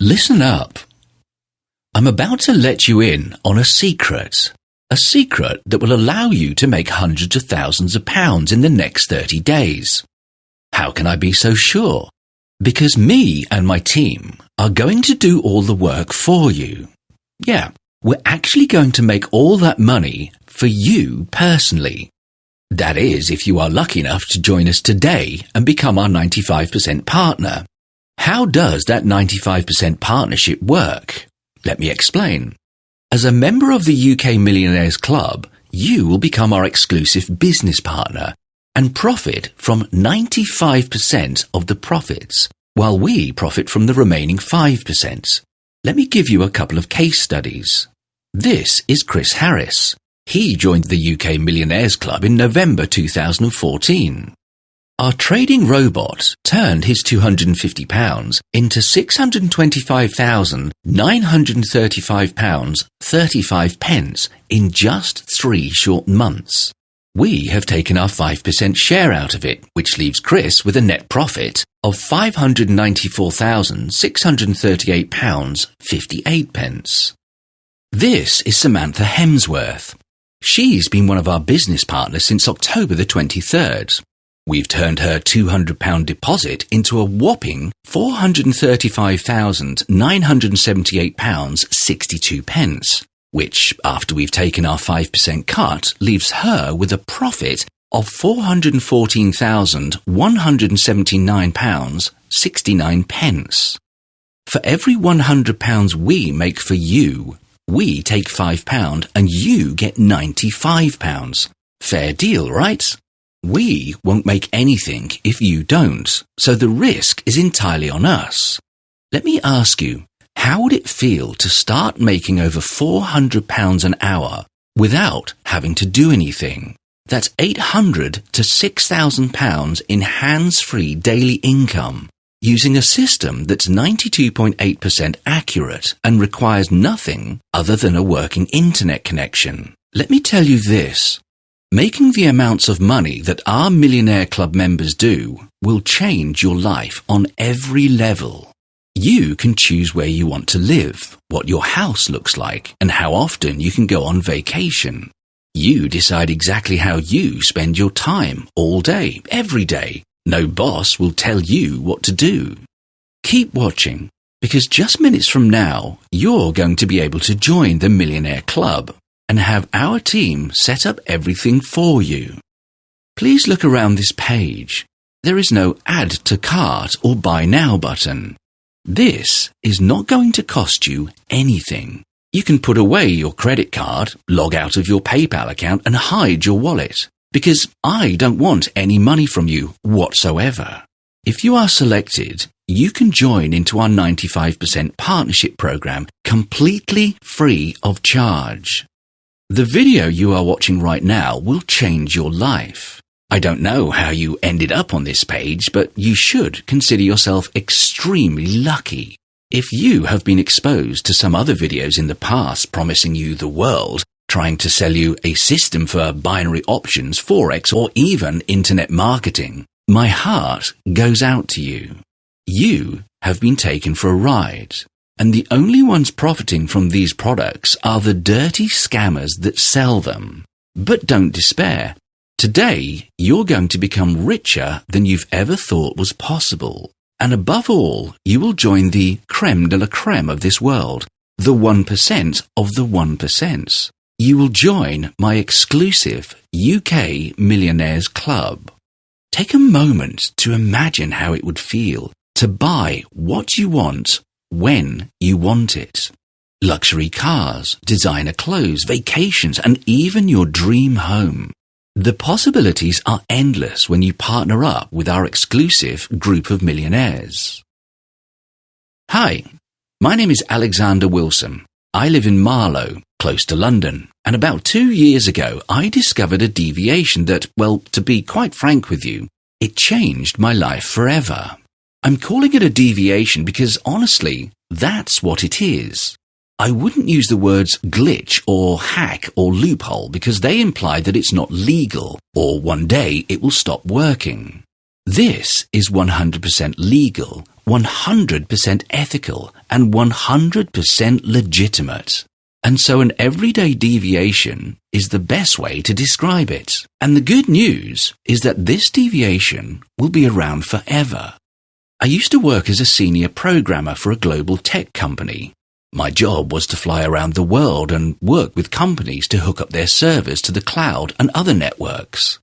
Listen up. I'm about to let you in on a secret that will allow you to make hundreds of thousands of pounds in the next 30 days. How can I be so sure? Because me and my team are going to do all the work for you. Yeah, we're actually going to make all that money for you personally. That is, if you are lucky enough to join us today and become our 95% partner. How does that 95% partnership work? Let me explain. As a member of the UK Millionaires Club, you will become our exclusive business partner and profit from 95% of the profits, while we profit from the remaining 5%. Let me give you a couple of case studies. This is Chris Harris. He joined the UK Millionaires Club in November 2014. Our trading robot turned his £250 into £625,935.35 in just 3 short months. We have taken our 5% share out of it, which leaves Chris with a net profit of £594,638.58. This is Samantha Hemsworth. She's been one of our business partners since October the 23rd. We've turned her £200 deposit into a whopping £435,978.62, which, after we've taken our 5% cut, leaves her with a profit of £414,179.69. For every £100 we make for you, we take £5 and you get £95. Fair deal, right? We won't make anything if you don't, so the risk is entirely on us. Let me ask you, how would it feel to start making over £400 an hour without having to do anything? That's £800 to £6,000 in hands-free daily income, using a system that's 92.8% accurate and requires nothing other than a working internet connection. Let me tell you this. Making the amounts of money that our Millionaire Club members do will change your life on every level. You can choose where you want to live, what your house looks like, and how often you can go on vacation. You decide exactly how you spend your time all day, every day. No boss will tell you what to do. Keep watching, because just minutes from now, you're going to be able to join the Millionaire Club and have our team set up everything for you. Please look around this page. There is no add to cart or buy now button. This is not going to cost you anything. You can put away your credit card, log out of your PayPal account and hide your wallet, because I don't want any money from you whatsoever. If you are selected, you can join into our 95% partnership program completely free of charge. The video you are watching right now will change your life. I don't know how you ended up on this page, but you should consider yourself extremely lucky. If you have been exposed to some other videos in the past promising you the world, trying to sell you a system for binary options, forex, or even internet marketing, my heart goes out to you. You have been taken for a ride. And the only ones profiting from these products are the dirty scammers that sell them. But don't despair. Today, you're going to become richer than you've ever thought was possible. And above all, you will join the creme de la creme of this world, the 1% of the 1%. You will join my exclusive UK Millionaires Club. Take a moment to imagine how it would feel to buy what you want when you want it. Luxury cars, designer clothes, vacations, and even your dream home. The possibilities are endless when you partner up with our exclusive group of millionaires. Hi, my name is Alexander Wilson. I live in Marlow, close to London, and about 2 years ago I discovered a deviation that, well, to be quite frank with you, it changed my life forever. I'm calling it a deviation because, honestly, that's what it is. I wouldn't use the words glitch or hack or loophole because they imply that it's not legal or one day it will stop working. This is 100% legal, 100% ethical and 100% legitimate. And so an everyday deviation is the best way to describe it. And the good news is that this deviation will be around forever. I used to work as a senior programmer for a global tech company. My job was to fly around the world and work with companies to hook up their servers to the cloud and other networks.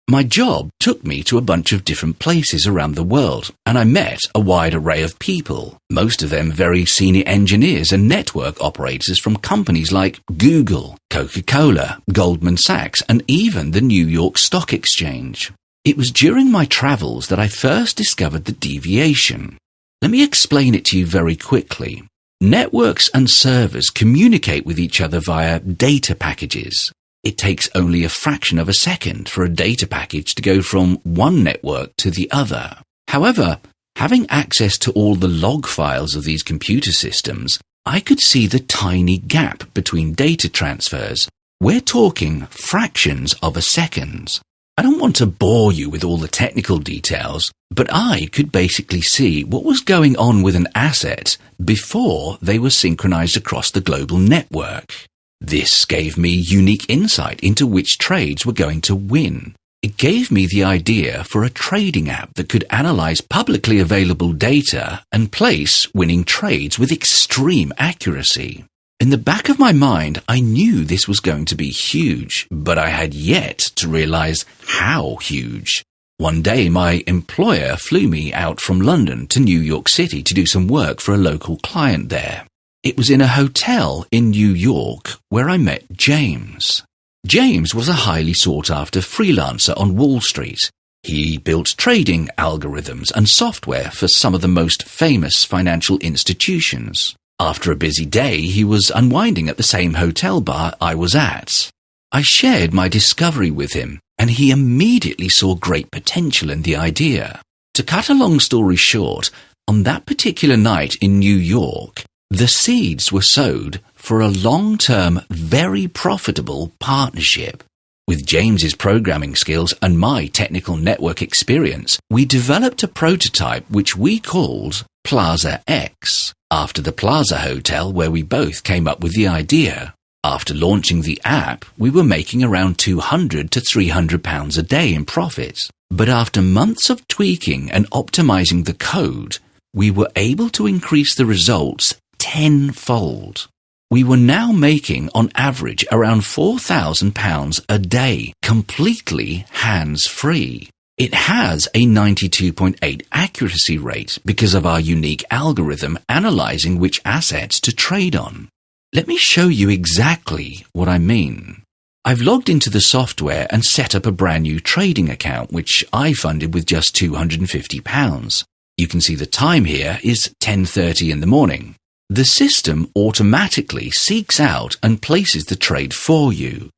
My job took me to a bunch of different places around the world, and I met a wide array of people, most of them very senior engineers and network operators from companies like Google, Coca-Cola, Goldman Sachs, and even the New York Stock Exchange. It was during my travels that I first discovered the deviation. Let me explain it to you very quickly. Networks and servers communicate with each other via data packages. It takes only a fraction of a second for a data package to go from one network to the other. However, having access to all the log files of these computer systems, I could see the tiny gap between data transfers. We're talking fractions of a second. I don't want to bore you with all the technical details, but I could basically see what was going on with an asset before they were synchronized across the global network. This gave me unique insight into which trades were going to win. It gave me the idea for a trading app that could analyze publicly available data and place winning trades with extreme accuracy. In the back of my mind, I knew this was going to be huge, but I had yet to realize how huge. One day, my employer flew me out from London to New York City to do some work for a local client there. It was in a hotel in New York where I met James. James was a highly sought-after freelancer on Wall Street. He built trading algorithms and software for some of the most famous financial institutions. After a busy day, he was unwinding at the same hotel bar I was at. I shared my discovery with him, and he immediately saw great potential in the idea. To cut a long story short, on that particular night in New York, the seeds were sowed for a long-term, very profitable partnership. With James's programming skills and my technical network experience, we developed a prototype which we called Plaza X, after the Plaza Hotel where we both came up with the idea. After launching the app, we were making around £200 to £300 a day in profits. But after months of tweaking and optimizing the code, we were able to increase the results tenfold. We were now making on average around £4,000 a day, completely hands-free. It has a 92.8 accuracy rate because of our unique algorithm analyzing which assets to trade on. Let me show you exactly what I mean. I've logged into the software and set up a brand new trading account which I funded with just £250. You can see the time here is 10:30 in the morning. The system automatically seeks out and places the trade for you.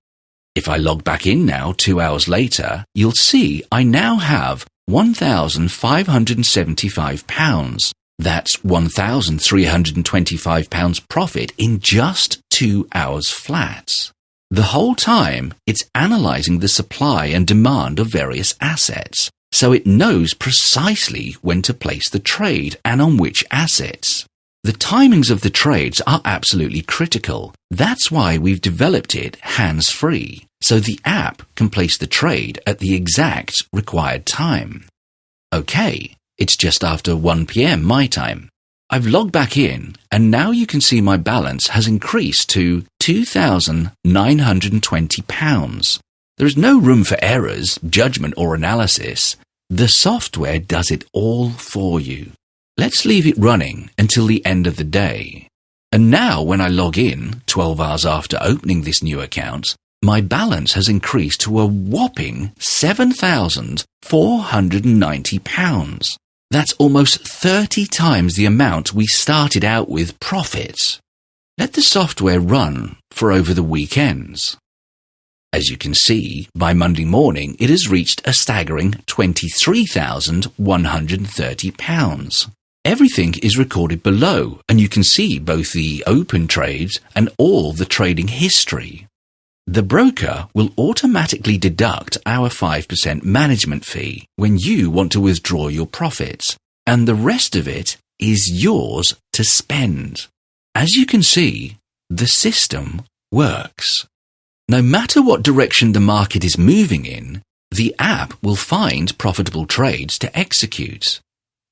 If I log back in now 2 hours later, you'll see I now have £1,575. That's £1,325 profit in just 2 hours flat. The whole time, it's analyzing the supply and demand of various assets, so it knows precisely when to place the trade and on which assets. The timings of the trades are absolutely critical. That's why we've developed it hands-free, so the app can place the trade at the exact required time. Okay, it's just after 1 p.m. my time. I've logged back in, and now you can see my balance has increased to £2,920. There is no room for errors, judgment, or analysis. The software does it all for you. Let's leave it running until the end of the day. And now when I log in, 12 hours after opening this new account, my balance has increased to a whopping £7,490. That's almost 30 times the amount we started out with profits. Let the software run for over the weekends. As you can see, by Monday morning it has reached a staggering £23,130. Everything is recorded below, and you can see both the open trades and all the trading history. The broker will automatically deduct our 5% management fee when you want to withdraw your profits, and the rest of it is yours to spend. As you can see, the system works. No matter what direction the market is moving in, the app will find profitable trades to execute.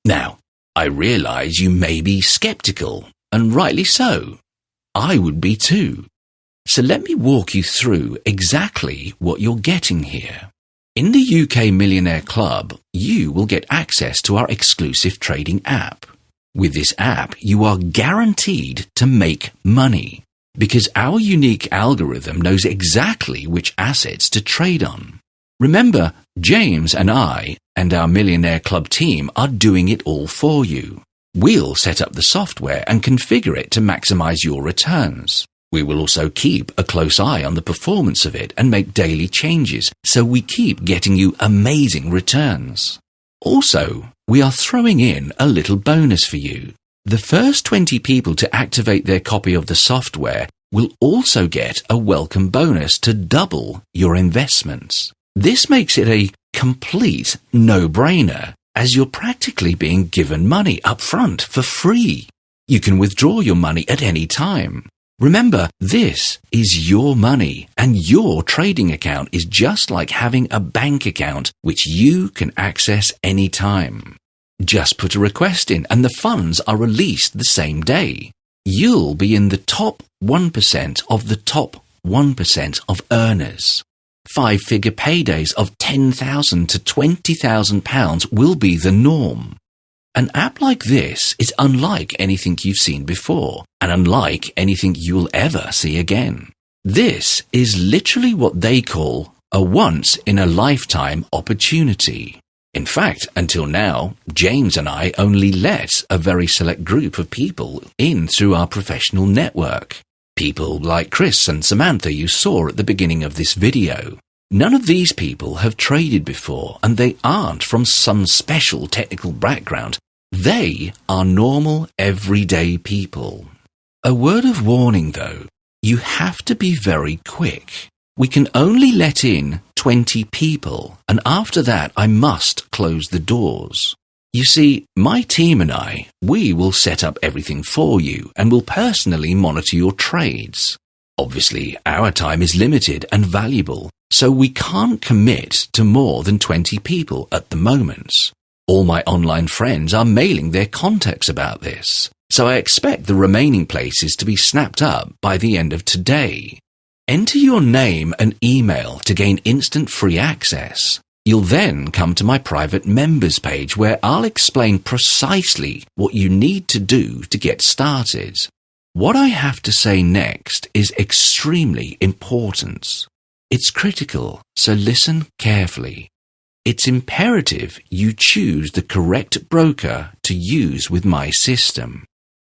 Now, I realize you may be skeptical, and rightly so. I would be too. So let me walk you through exactly what you're getting here. In the UK Millionaire Club, you will get access to our exclusive trading app. With this app, you are guaranteed to make money because our unique algorithm knows exactly which assets to trade on. Remember, James and I and our Millionaire Club team are doing it all for you. We'll set up the software and configure it to maximize your returns. We will also keep a close eye on the performance of it and make daily changes so we keep getting you amazing returns. Also, we are throwing in a little bonus for you. The first 20 people to activate their copy of the software will also get a welcome bonus to double your investments. This makes it a complete no-brainer, as you're practically being given money up front for free. You can withdraw your money at any time. Remember, this is your money, and your trading account is just like having a bank account which you can access any time. Just put a request in and the funds are released the same day. You'll be in the top 1% of the top 1% of earners. 5-figure paydays of £10,000 to £20,000 will be the norm. An app like this is unlike anything you've seen before, and unlike anything you'll ever see again. This is literally what they call a once-in-a-lifetime opportunity. In fact, until now, James and I only let a very select group of people in through our professional network. People like Chris and Samantha you saw at the beginning of this video. None of these people have traded before, and they aren't from some special technical background. They are normal, everyday people. A word of warning though, you have to be very quick. We can only let in 20 people, and after that I must close the doors. You see, my team and we will set up everything for you and will personally monitor your trades. Obviously, our time is limited and valuable, so we can't commit to more than 20 people at the moment. All my online friends are mailing their contacts about this, so I expect the remaining places to be snapped up by the end of today. Enter your name and email to gain instant free access. You'll then come to my private members page where I'll explain precisely what you need to do to get started. What I have to say next is extremely important. It's critical, so listen carefully. It's imperative you choose the correct broker to use with my system.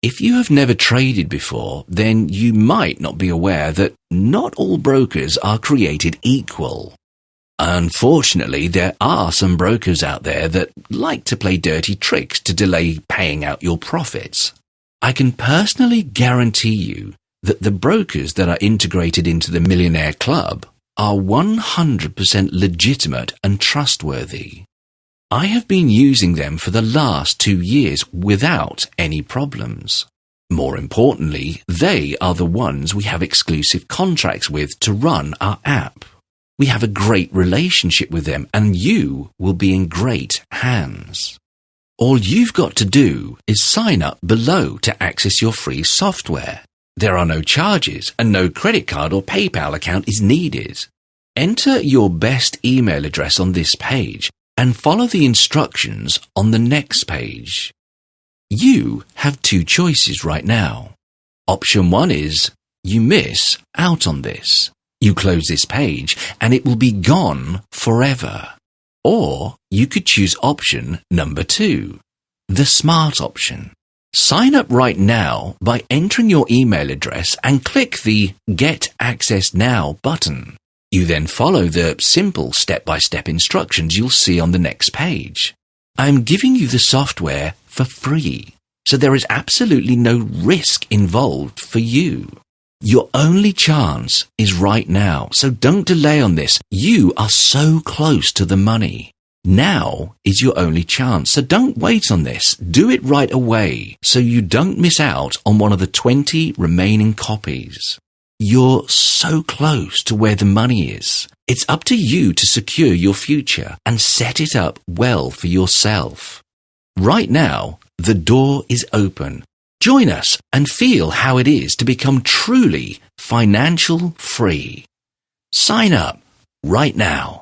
If you have never traded before, then you might not be aware that not all brokers are created equal. Unfortunately, there are some brokers out there that like to play dirty tricks to delay paying out your profits. I can personally guarantee you that the brokers that are integrated into the Millionaire Club are 100% legitimate and trustworthy. I have been using them for the last 2 years without any problems. More importantly, they are the ones we have exclusive contracts with to run our app. We have a great relationship with them and you will be in great hands. All you've got to do is sign up below to access your free software. There are no charges and no credit card or PayPal account is needed. Enter your best email address on this page and follow the instructions on the next page. You have 2 choices right now. Option 1 is you miss out on this. You close this page and it will be gone forever. Or you could choose option number 2, the smart option. Sign up right now by entering your email address and click the Get Access Now button. You then follow the simple step-by-step instructions you'll see on the next page. I'm giving you the software for free, so there is absolutely no risk involved for you. Your only chance is right now, so don't delay on this. You are so close to the money. Now is your only chance, so don't wait on this. Do it right away so you don't miss out on one of the 20 remaining copies. You're so close to where the money is. It's up to you to secure your future and set it up well for yourself. Right now, the door is open. Join us and feel how it is to become truly financial free. Sign up right now.